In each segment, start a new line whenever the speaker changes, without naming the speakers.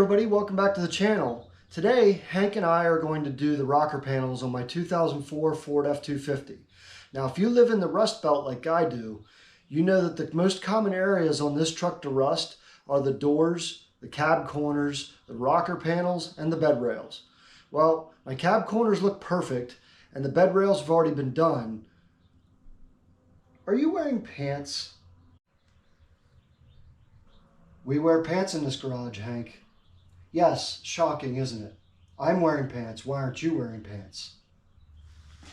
everybody, welcome back to the channel. Today, Hank and I are going to do the rocker panels on my 2004 Ford F-250. Now, if you live in the Rust Belt like I do, you know that the most common areas on this truck to rust are the doors, the cab corners, the rocker panels, and the bed rails. Well, my cab corners look perfect, and the bed rails have already been done. Are you wearing pants? We wear pants in this garage, Hank. Yes, shocking, isn't it? I'm wearing pants. Why aren't you wearing pants?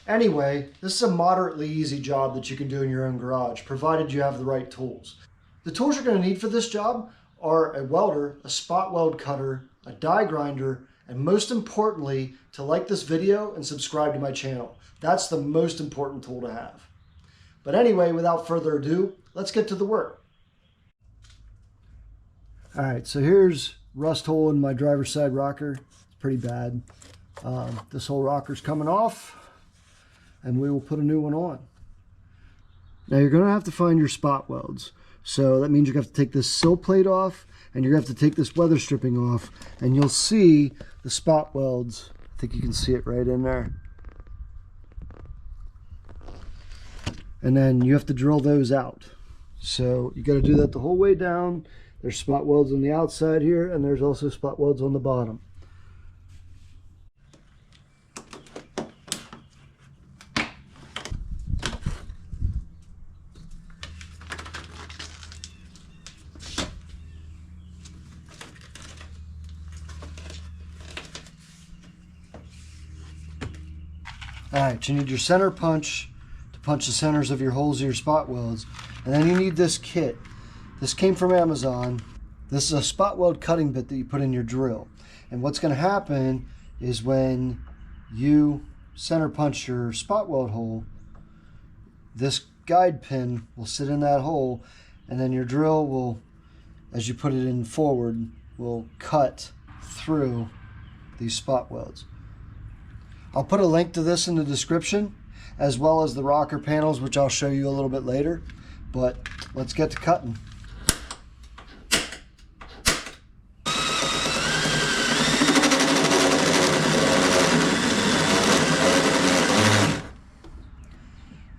Anyway, this is a moderately easy job that you can do in your own garage, provided you have the right tools. The tools you're going to need for this job are a welder, a spot weld cutter, a die grinder, and most importantly, to like this video and subscribe to my channel. That's the most important tool to have. But anyway, without further ado, let's get to the work. All right, so here's rust hole in my driver's side rocker. It's pretty bad. This whole rocker's coming off, and we will put a new one on. Now you're going to have to find your spot welds. So that means you're going to have to take this sill plate off, and you're going to have to take this weather stripping off, and you'll see the spot welds. I think you can see it right in there. And then you have to drill those out. So you got to do that the whole way down. There's spot welds on the outside here, and there's also spot welds on the bottom. Alright, you need your center punch to punch the centers of your holes of your spot welds. And then you need this kit. This came from Amazon. This is a spot weld cutting bit that you put in your drill. And what's going to happen is when you center punch your spot weld hole, this guide pin will sit in that hole, and then your drill will, as you put it in forward, will cut through these spot welds. I'll put a link to this in the description, as well as the rocker panels, which I'll show you a little bit later. But let's get to cutting.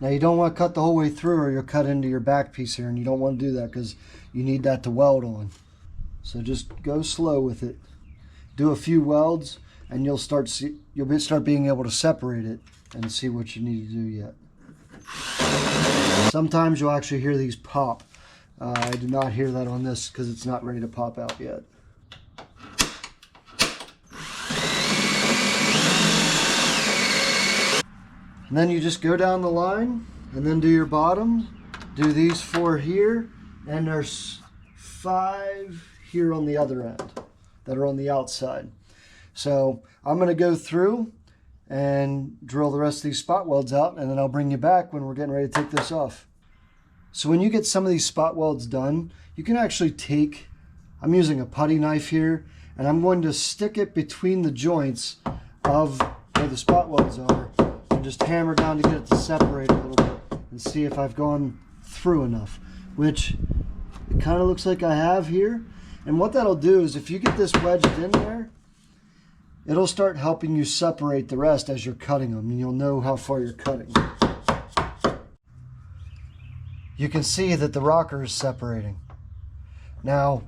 Now you don't want to cut the whole way through, or you'll cut into your back piece here, and you don't want to do that because you need that to weld on. So just go slow with it. Do a few welds, and you'll start being able to separate it and see what you need to do yet. Sometimes you'll actually hear these pop. I did not hear that on this because it's not ready to pop out yet. And then you just go down the line and then do your bottoms. Do these 4 here, and there's 5 here on the other end that are on the outside. So I'm going to go through and drill the rest of these spot welds out, and then I'll bring you back when we're getting ready to take this off. So when you get some of these spot welds done, you can actually take, I'm using a putty knife here, and I'm going to stick it between the joints of where the spot welds are, and just hammer down to get it to separate a little bit and see if I've gone through enough, which it kind of looks like I have here. And what that'll do is if you get this wedged in there, it'll start helping you separate the rest as you're cutting them, and you'll know how far you're cutting. You can see that the rocker is separating. Now,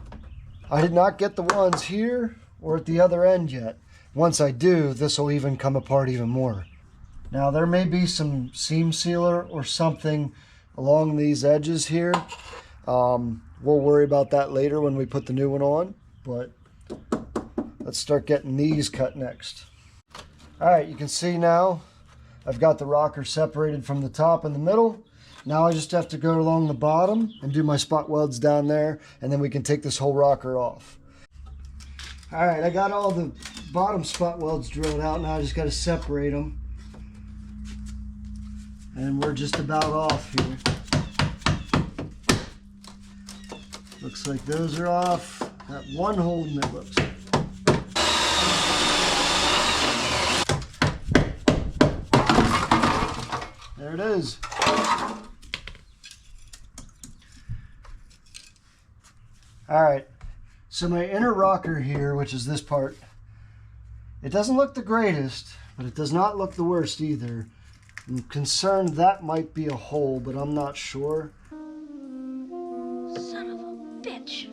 I did not get the ones here or at the other end yet. Once I do, this will even come apart even more. Now, there may be some seam sealer or something along these edges here. We'll worry about that later when we put the new one on, but let's start getting these cut next. All right, you can see now I've got the rocker separated from the top and the middle. Now I just have to go along the bottom and do my spot welds down there, and then we can take this whole rocker off. All right, I got all the bottom spot welds drilled out. Now I just got to separate them. And we're just about off here. Looks like those are off. Got one hole in it, looks like. There it is. All right, So my inner rocker here, which is this part, it doesn't look the greatest, but it does not look the worst either. I'm concerned that might be a hole, but I'm not sure.
Son of a bitch.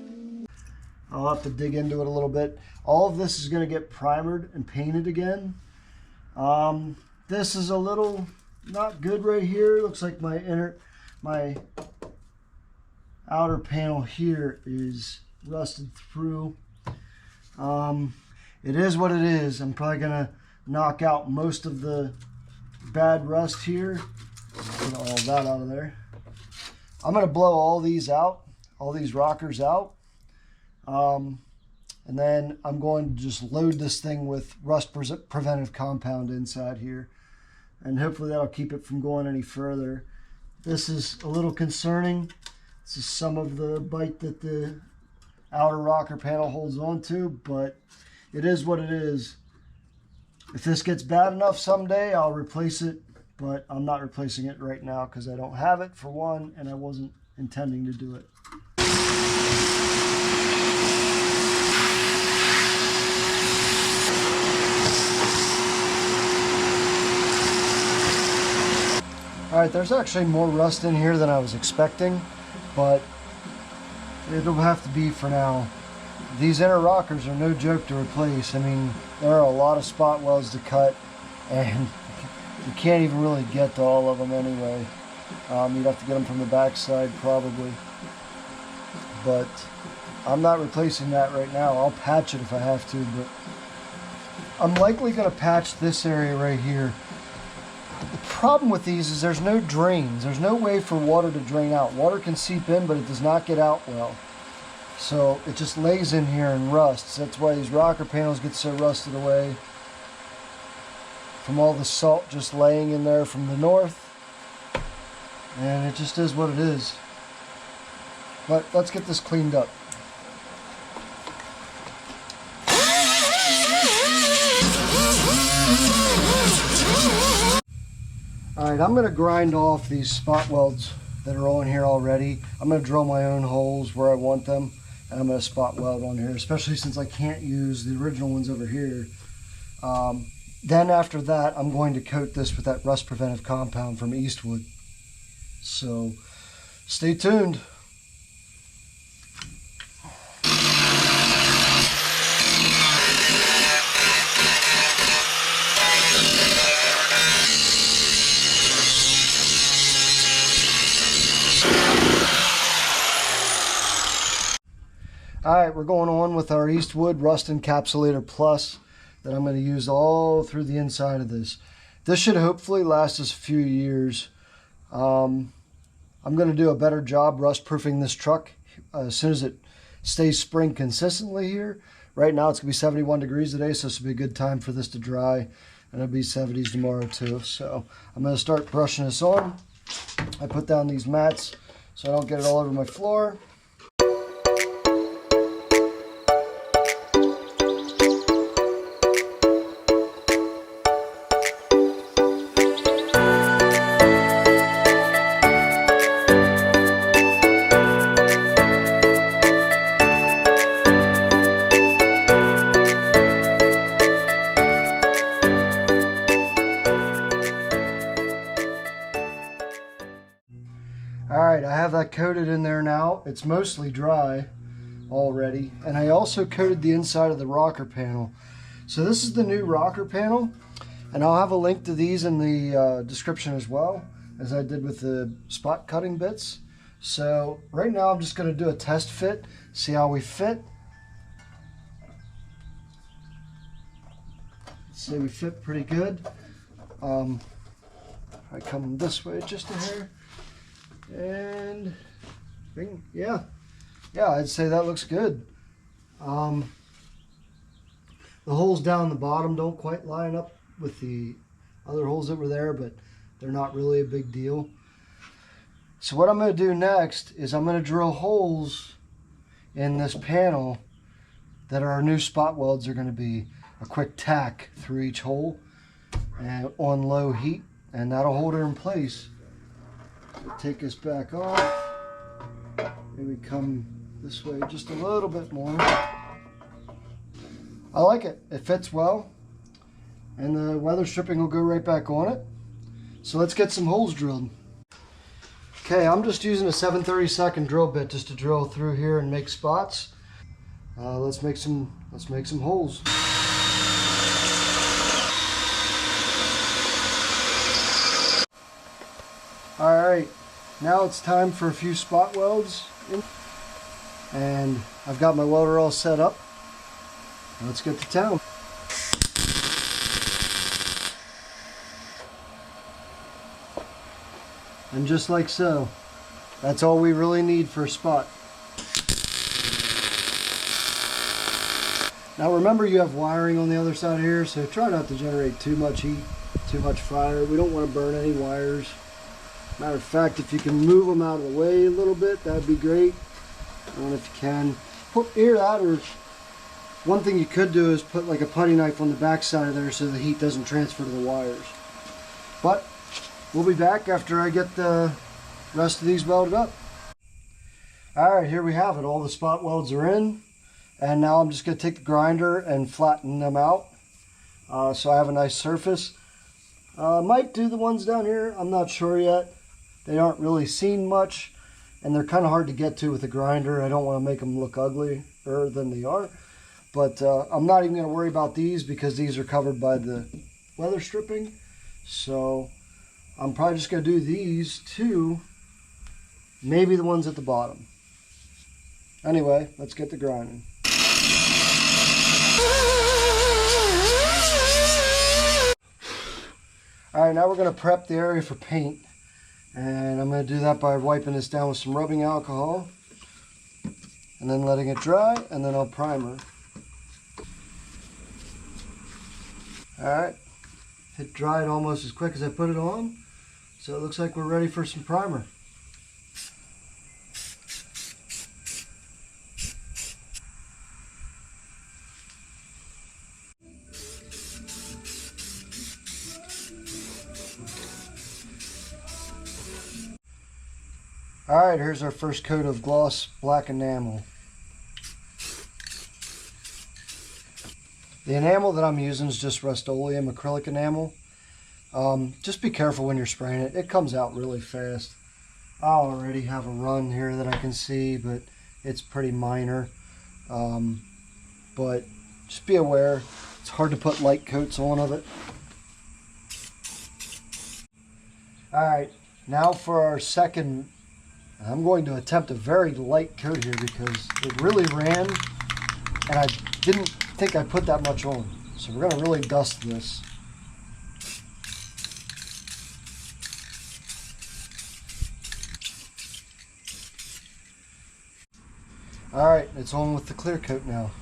I'll have to dig into it a little bit. All of this is going to get primered and painted again. This is a little not good right here. Looks like my outer panel here is rusted through. It is what it is. I'm probably gonna knock out most of the bad rust here. Get all that out of there. I'm gonna blow all these out, all these rockers out. And then I'm going to just load this thing with rust preventive compound inside here. And hopefully that'll keep it from going any further. This is a little concerning. This is some of the bite that the outer rocker panel holds on to, but it is what it is. If this gets bad enough someday, I'll replace it, but I'm not replacing it right now because I don't have it, for one, and I wasn't intending to do it. Alright, there's actually more rust in here than I was expecting, but it'll have to be for now. These inner rockers are no joke to replace. I mean, there are a lot of spot welds to cut, and you can't even really get to all of them anyway. You'd have to get them from the backside probably. But I'm not replacing that right now. I'll patch it if I have to, but I'm likely going to patch this area right here. The problem with these is there's no drains. There's no way for water to drain out. Water can seep in, but it does not get out well. So it just lays in here and rusts. That's why these rocker panels get so rusted away from all the salt just laying in there from the north. And it just is what it is. But let's get this cleaned up. Alright, I'm going to grind off these spot welds that are on here already. I'm going to drill my own holes where I want them, and I'm going to spot weld on here, especially since I can't use the original ones over here. Then after that, I'm going to coat this with that rust preventive compound from Eastwood. So stay tuned. Alright, we're going on with our Eastwood Rust Encapsulator Plus that I'm going to use all through the inside of this. This should hopefully last us a few years. I'm going to do a better job rust proofing this truck as soon as it stays spring consistently here. Right now it's going to be 71 degrees today, so this will be a good time for this to dry. And it'll be 70s tomorrow too. So I'm going to start brushing this on. I put down these mats so I don't get it all over my floor. Alright, I have that coated in there now. It's mostly dry already. And I also coated the inside of the rocker panel. So this is the new rocker panel. And I'll have a link to these in the description as well, as I did with the spot cutting bits. So right now I'm just going to do a test fit, see how we fit. See, we fit pretty good. I come this way just a hair. And yeah, I'd say that looks good. The holes down the bottom don't quite line up with the other holes that were there, but they're not really a big deal. So what I'm going to do next is I'm going to drill holes in this panel that our new spot welds are going to be a quick tack through each hole and on low heat, and that'll hold it in place. Take this back off. Maybe come this way just a little bit more. I like it. It fits well, and the weather stripping will go right back on it. So let's get some holes drilled. Okay, I'm just using a 7/32 drill bit just to drill through here and make spots. Let's make some holes. All right, now it's time for a few spot welds, and I've got my welder all set up. Let's get to town. And just like so, that's all we really need for a spot. Now remember, you have wiring on the other side here, so try not to generate too much heat, too much fire. We don't want to burn any wires. Matter of fact, if you can move them out of the way a little bit, that'd be great. And if you can, put that, or one thing you could do is put like a putty knife on the back side of there so the heat doesn't transfer to the wires. But we'll be back after I get the rest of these welded up. Alright, here we have it. All the spot welds are in. And now I'm just going to take the grinder and flatten them out. So I have a nice surface. Might do the ones down here. I'm not sure yet. They aren't really seen much. And they're kind of hard to get to with the grinder. I don't want to make them look uglier than they are. But I'm not even going to worry about these because these are covered by the weather stripping. So I'm probably just going to do these two, maybe the ones at the bottom. Anyway, let's get the grinding. Alright, now we're going to prep the area for paint. And I'm going to do that by wiping this down with some rubbing alcohol. And then letting it dry, and then I'll primer. Alright, it dried almost as quick as I put it on. So it looks like we're ready for some primer. Alright, here's our first coat of gloss black enamel. The enamel that I'm using is just Rust-Oleum acrylic enamel. Just be careful when you're spraying it. It comes out really fast. I already have a run here that I can see, but it's pretty minor. But just be aware. It's hard to put light coats on of it. Alright, now for our second. I'm going to attempt a very light coat here because it really ran and I didn't think I put that much on. So we're going to really dust this. Alright, it's on with the clear coat now.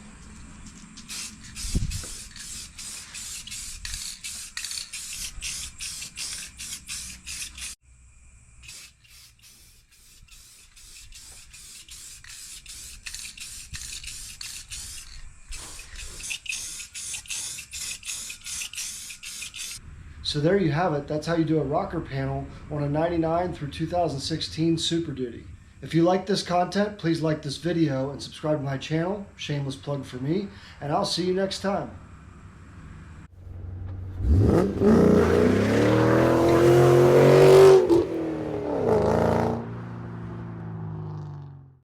So there you have it. That's how you do a rocker panel on a 99 through 2016 Super Duty. If you like this content, please like this video and subscribe to my channel. Shameless plug for me. And I'll see you next time.